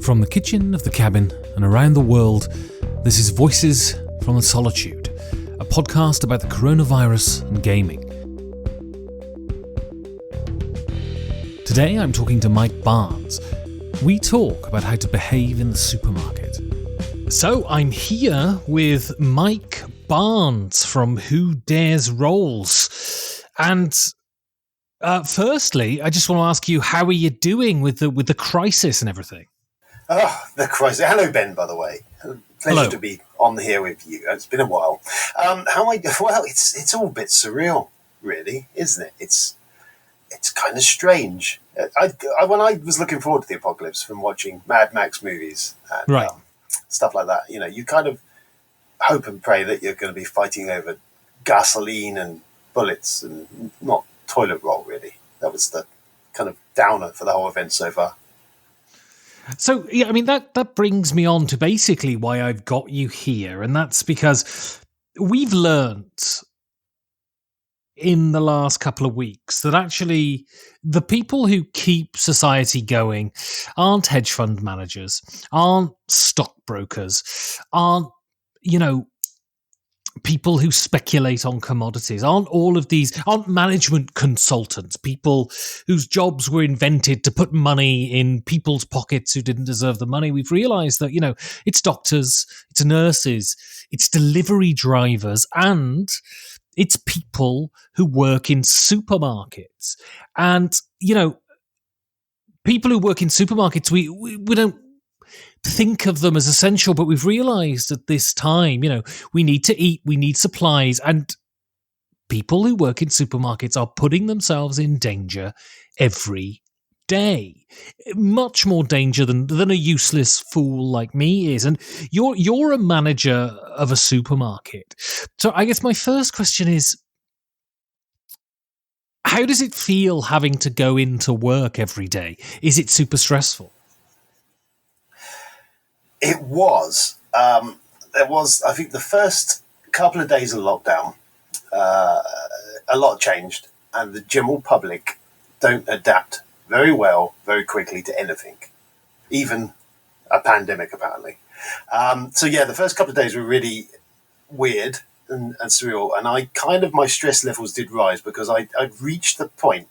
From the kitchen of the cabin and around the world, this is Voices from the Solitude, a podcast about the coronavirus and gaming. Today I'm talking to Mike Barnes. We talk about how to behave in the supermarket. So I'm here with Mike Barnes from Who Dares Rolls. And firstly, I just want to ask you, how are you doing with the crisis and everything? Oh, the crisis. Hello, Ben, by the way. Pleasure to be on here with you. It's been a while. Well, it's all a bit surreal, really, isn't it? It's kind of strange. When I was looking forward to the apocalypse from watching Mad Max movies and stuff like that, you kind of hope and pray that you're going to be fighting over gasoline and bullets and not toilet roll, really. That was the kind of downer for the whole event so far. So, yeah, I mean, that brings me on to basically why I've got you here, and that's because we've learnt in the last couple of weeks that actually the people who keep society going aren't hedge fund managers, aren't stockbrokers, aren't people who speculate on commodities, aren't management consultants, people whose jobs were invented to put money in people's pockets who didn't deserve the money. We've realized that, it's doctors, it's nurses, it's delivery drivers, and it's people who work in supermarkets. And, people who work in supermarkets, we don't think of them as essential, but we've realized at this time, we need to eat, we need supplies, and people who work in supermarkets are putting themselves in danger every day. Much more danger than a useless fool like me is. And you're a manager of a supermarket. So I guess my first question is, how does it feel having to go into work every day? Is it super stressful? It was. There was, I think, the first couple of days of lockdown, a lot changed, and the general public don't adapt very well, very quickly to anything, even a pandemic, apparently. The first couple of days were really weird and surreal, and my stress levels did rise because I'd reached the point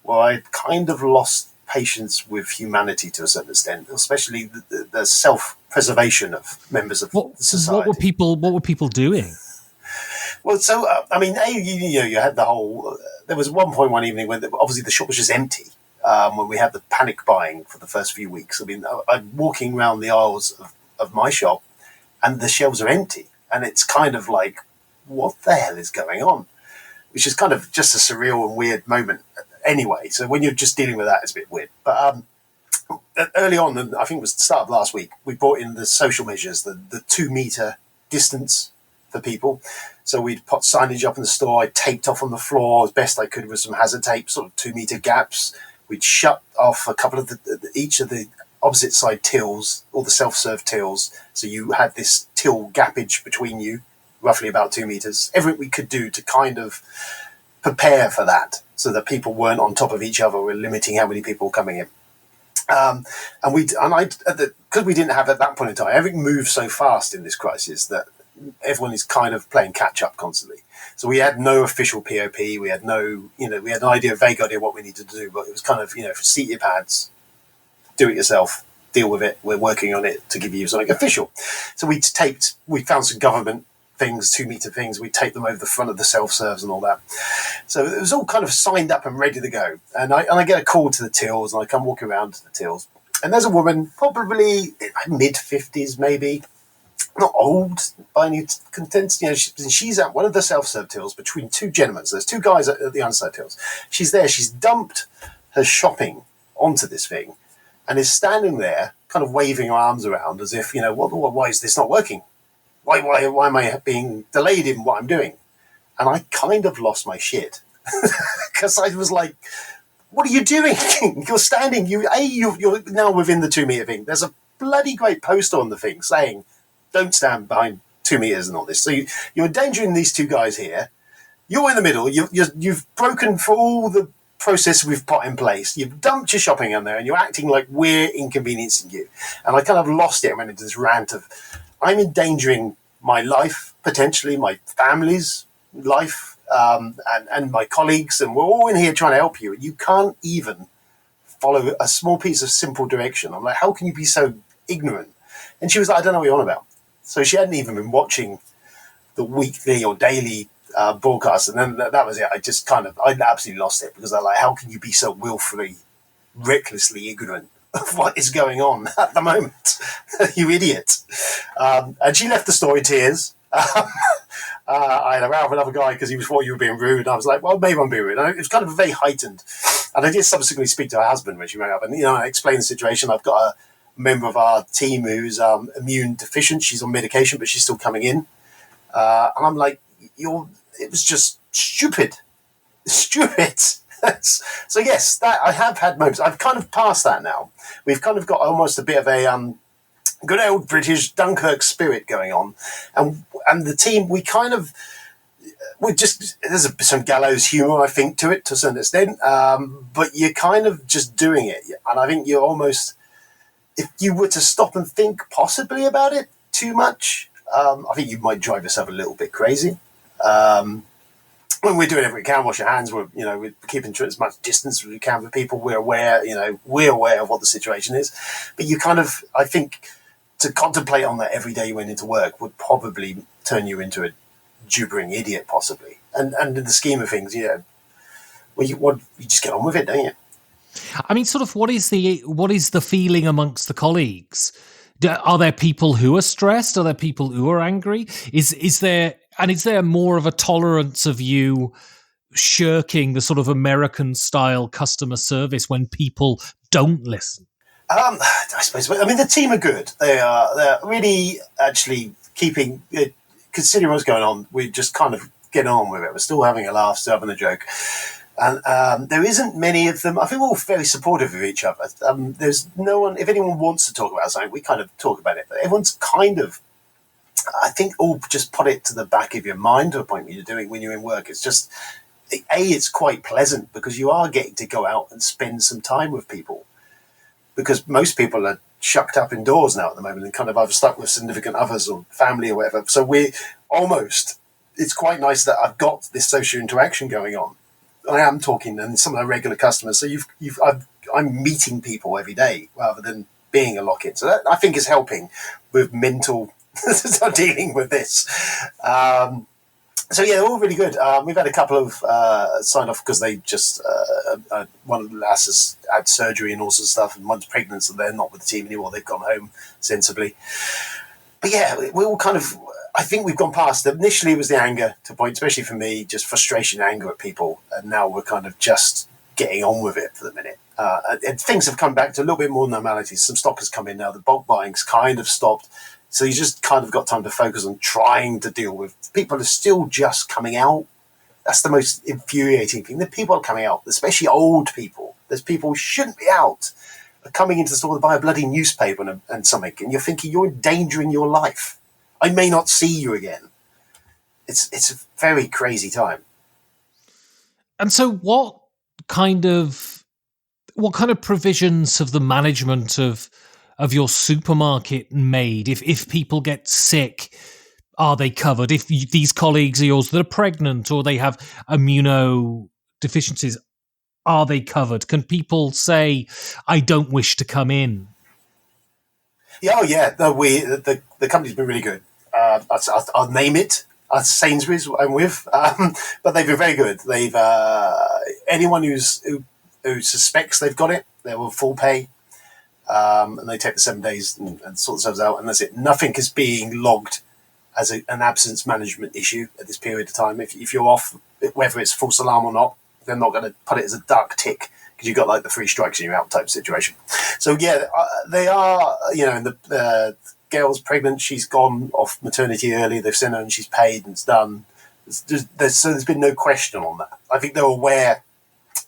where I'd kind of lost patience with humanity to a certain extent, especially the self-preservation of members of society. What were people doing? Well, so you had the whole. There was one evening when obviously the shop was just empty. When we had the panic buying for the first few weeks, I'm walking around the aisles of my shop, and the shelves are empty, and it's kind of like, what the hell is going on? Which is kind of just a surreal and weird moment. Anyway, so when you're just dealing with that, it's a bit weird. But early on, I think it was the start of last week, we brought in the social measures, the 2 meter distance for people. So we'd put signage up in the store. I taped off on the floor as best I could with some hazard tape, sort of 2 meter gaps. We'd shut off a couple of each of the opposite side tills, all the self-serve tills. So you had this till gappage between you, roughly about 2 meters. Everything we could do to kind of prepare for that, so that people weren't on top of each other. We're limiting how many people were coming in. Because we didn't have at that point in time, everything moved so fast in this crisis that everyone is kind of playing catch up constantly. So we had no official POP. We had no, we had a vague idea what we needed to do, but it was kind of, seat your pants, do it yourself, deal with it. We're working on it to give you something official. So we found some government things, 2 meter things. We taped them over the front of the self-serves and all that. So it was all kind of signed up and ready to go. And I get a call to the tills, and I come walking around to the tills. And there's a woman, probably mid-50s maybe, not old by any contents. She's at one of the self-serve tills between 2 gentlemen. So there's 2 guys at the underside tills. She's there. She's dumped her shopping onto this thing and is standing there kind of waving her arms around as if, why is this not working? Why am I being delayed in what I'm doing? And I kind of lost my shit because I was like, what are you doing? You're standing, you're now within the 2 meter thing. There's a bloody great poster on the thing saying, don't stand behind 2 meters and all this. So you're endangering these 2 guys here. You're in the middle. You've broken for all the process we've put in place. You've dumped your shopping in there and you're acting like we're inconveniencing you. And I kind of lost it and went into this rant of, I'm endangering my life, potentially my family's life, and my colleagues, and we're all in here trying to help you. And you can't even follow a small piece of simple direction. I'm like, how can you be so ignorant? And she was like, I don't know what you're on about. So she hadn't even been watching the weekly or daily broadcast, and then that was it. I absolutely lost it, because I'm like, how can you be so willfully, recklessly ignorant of what is going on at the moment? You idiot. And she left the store in tears. I had a row with another guy because he thought you were being rude. And I was like, well, maybe I'm being rude. And it was kind of very heightened. And I did subsequently speak to her husband when she rang up, and I explained the situation. I've got a member of our team who's immune deficient. She's on medication, but she's still coming in. And I'm like, it was just stupid. So yes, that I have had moments. I've kind of passed that now. We've kind of got almost a bit of a good old British Dunkirk spirit going on, and the team, we just, there's some gallows humour, I think, to it to a certain extent, but you're kind of just doing it, and I think you're almost, if you were to stop and think possibly about it too much, I think you might drive yourself a little bit crazy. When we're doing everything we can, wash your hands, we're keeping as much distance as we can with people. We're aware of what the situation is, but you kind of, I think, to contemplate on that every day you went into work would probably turn you into a gibbering idiot, possibly. And in the scheme of things, you just get on with it, don't you? I mean, sort of, what is the feeling amongst the colleagues? Are there people who are stressed? Are there people who are angry? Is there more of a tolerance of you shirking the sort of American style customer service when people don't listen? I suppose. I mean, the team are good. They're really actually keeping, considering what's going on. We just kind of get on with it. We're still having a laugh, still having a joke. And there isn't many of them. I think we're all very supportive of each other. There's no one, if anyone wants to talk about something, we kind of talk about it. But everyone's kind of, I think, all just put it to the back of your mind to a point when you're in work. It's just, it's quite pleasant because you are getting to go out and spend some time with people. Because most people are shucked up indoors now at the moment and kind of either stuck with significant others or family or whatever. So it's quite nice that I've got this social interaction going on. I am talking and some of our regular customers. So I'm meeting people every day rather than being a lock-in. So that, I think, is helping with mental dealing with this. So yeah, they're all really good. We've had a couple of signed off because they just one of the lasses had surgery and all sorts of stuff, and one's pregnant, so they're not with the team anymore. They've gone home sensibly. But yeah, we're all kind of, I think we've gone past it. Initially, it was the anger to point, especially for me, just frustration, anger at people, and now we're kind of just getting on with it for the minute. And things have come back to a little bit more normality. Some stock has come in now. The bulk buying's kind of stopped. So you just kind of got time to focus on trying to deal with people who are still just coming out. That's the most infuriating thing. The people are coming out, especially old people. There's people who shouldn't be out, are coming into the store to buy a bloody newspaper and something, and you're thinking you're endangering your life. I may not see you again. It's a very crazy time. And so what kind of provisions have the management of your supermarket made? If people get sick, are they covered? If these colleagues of yours that are pregnant or they have immunodeficiencies, are they covered? Can people say, I don't wish to come in? Yeah, oh yeah. No, the company's been really good. I'll name it. Sainsbury's I'm with, but they've been very good. They've anyone who suspects they've got it, they will full pay. And they take the 7 days and sort themselves out, and that's it. Nothing is being logged as an absence management issue at this period of time. If you're off, whether it's false alarm or not, they're not going to put it as a dark tick because you've got like the 3 strikes and you're out type situation. So yeah, they are, and the girl's pregnant, she's gone off maternity early, they've sent her and she's paid and it's done. So there's been no question on that. I think they're aware.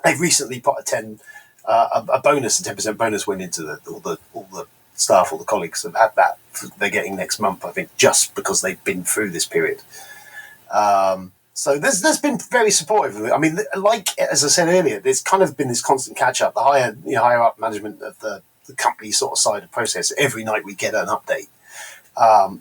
They've recently put a bonus, a 10% bonus went into all the staff, all the colleagues have had that. They're getting next month, I think, just because they've been through this period. So there's been very supportive of it. I mean, like as I said earlier, there's kind of been this constant catch up. The higher up management of the company sort of side of the process. Every night we get an update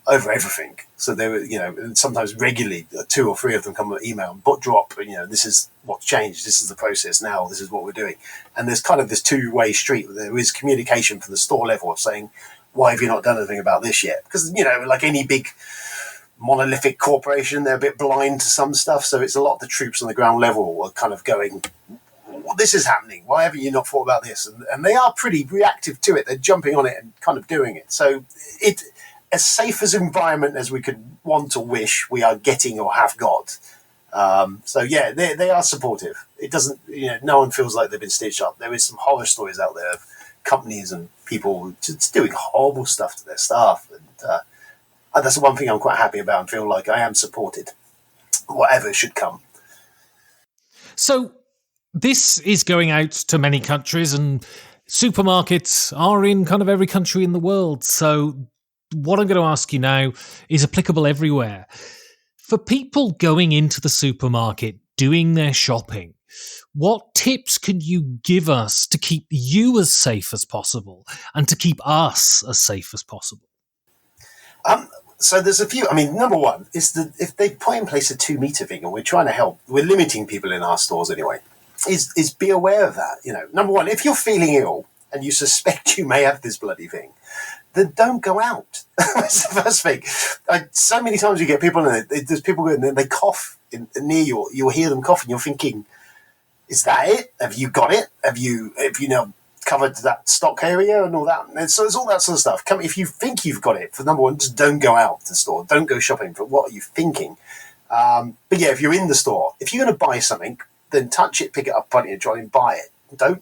over everything. So they were, and sometimes regularly, two or three of them come with email, but drop, this is what's changed. This is the process now. This is what we're doing. And there's kind of this two-way street. There is communication from the store level of saying, why have you not done anything about this yet? Because, like any big monolithic corporation, they're a bit blind to some stuff. So it's a lot of the troops on the ground level are kind of going, well, this is happening. Why haven't you not thought about this? And they are pretty reactive to it. They're jumping on it and kind of doing it. So as safe as environment as we could want or wish, we are getting or have got. So yeah, they are supportive. It doesn't, no one feels like they've been stitched up. There is some horror stories out there of companies and people just doing horrible stuff to their staff. And that's the one thing I'm quite happy about and feel like I am supported, whatever should come. So this is going out to many countries, and supermarkets are in kind of every country in the world. So what I'm going to ask you now is applicable everywhere. For people going into the supermarket, doing their shopping, what tips can you give us to keep you as safe as possible and to keep us as safe as possible? So there's a few. I mean, number one is that if they put in place a 2-meter thing, and we're trying to help, we're limiting people in our stores anyway, is be aware of that. Number one, if you're feeling ill and you suspect you may have this bloody thing, then don't go out. That's the first thing. So many times you get people, and there's people going, and they cough near you. You'll hear them coughing. You're thinking, is that it? Have you got it? Have you now covered that stock area and all that? And so there's all that sort of stuff. If you think you've got it, for number one, just don't go out to the store. Don't go shopping for what are you thinking. But yeah, if you're in the store, if you're going to buy something, then touch it, pick it up, put it in your trolley and buy it. Don't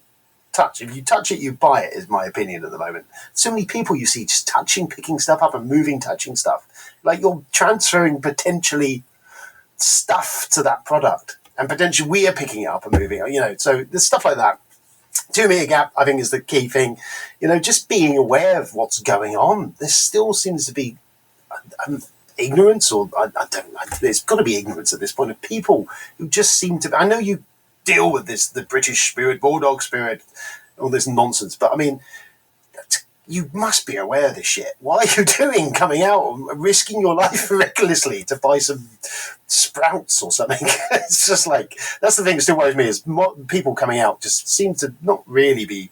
touch. If you touch it, you buy it, is my opinion at the moment. So many people you see just touching, picking stuff up and moving, touching stuff. Like you're transferring potentially stuff to that product, and potentially we are picking it up and moving it, so there's stuff like that. 2-meter gap, I think, is the key thing. Just being aware of what's going on. There still seems to be ignorance, or I don't know, there's got to be ignorance at this point of people who just seem to, I know you deal with this, the British spirit, bulldog spirit, all this nonsense, but I mean, you must be aware of this shit. What are you doing coming out and risking your life recklessly to buy some sprouts or something? It's just like, that's the thing that still worries me, is people coming out just seem to not really be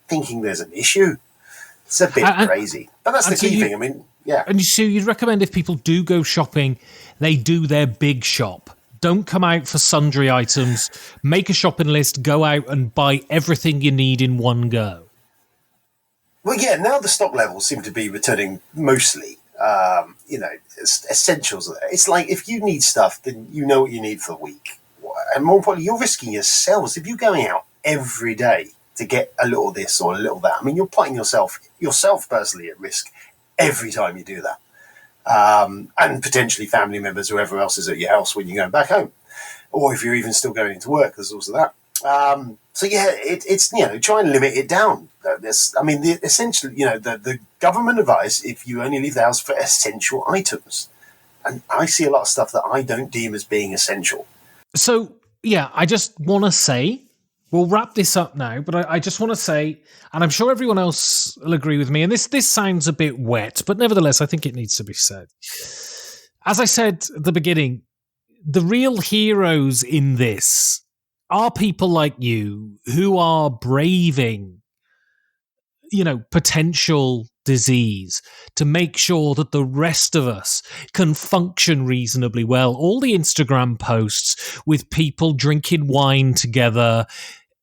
thinking there's an issue. It's a bit crazy. But that's the key thing. I mean, yeah. And so you'd recommend if people do go shopping, they do their big shop. Don't come out for sundry items. Make a shopping list, go out and buy everything you need in one go. Well, yeah, now the stock levels seem to be returning mostly, essentials. It's like if you need stuff, then you know what you need for the week. And more importantly, you're risking yourselves. If you're going out every day to get a little this or a little that, I mean, you're putting yourself personally at risk every time you do that. And potentially family members, whoever else is at your house when you're going back home. Or if you're even still going into work, there's also that. So yeah, it's try and limit it down. Essentially, the government advice, if you only leave the house for essential items, and I see a lot of stuff that I don't deem as being essential. So yeah, I just want to say, we'll wrap this up now, but I just want to say, and I'm sure everyone else will agree with me, and this sounds a bit wet, but nevertheless, I think it needs to be said. As I said at the beginning, the real heroes in this are people like you who are braving, potential disease to make sure that the rest of us can function reasonably well. All the Instagram posts with people drinking wine together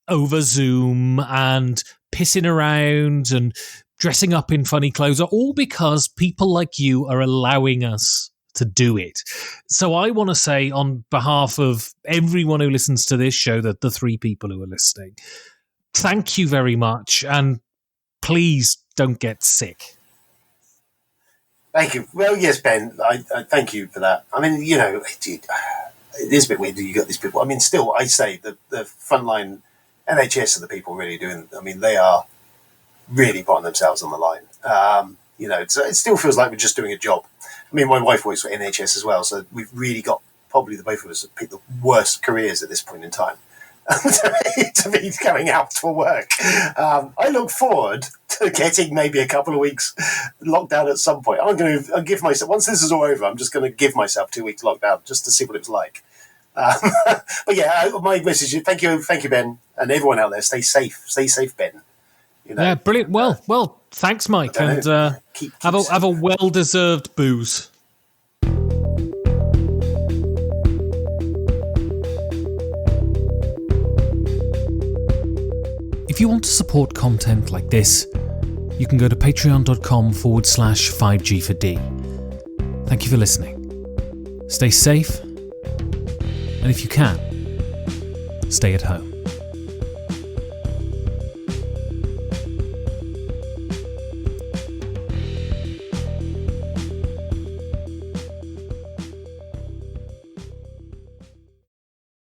over Zoom and pissing around and dressing up in funny clothes are all because people like you are allowing us to do it. So I want to say, on behalf of everyone who listens to this show, that the 3 people who are listening, thank you very much, and please don't get sick. Thank you. Well, yes, Ben, I thank you for that. I mean, it is a bit weird that you got these people. I mean, still, I say the frontline NHS are the people really doing. I mean, they are really putting themselves on the line. It still feels like we're just doing a job. I mean, my wife works for NHS as well, so we've really got probably the both of us have picked the worst careers at this point in time. To be going out for work. I look forward to getting maybe a couple of weeks lockdown at some point. I'll give myself, once this is all over, I'm just going to give myself 2 weeks lockdown just to see what it was like. But yeah, my message is thank you, Ben, and everyone out there. Stay safe, Ben. Yeah, brilliant. Well, thanks, Mike, and have a well-deserved booze. If you want to support content like this, you can go to patreon.com/5G4D. Thank you for listening. Stay safe, and if you can, stay at home.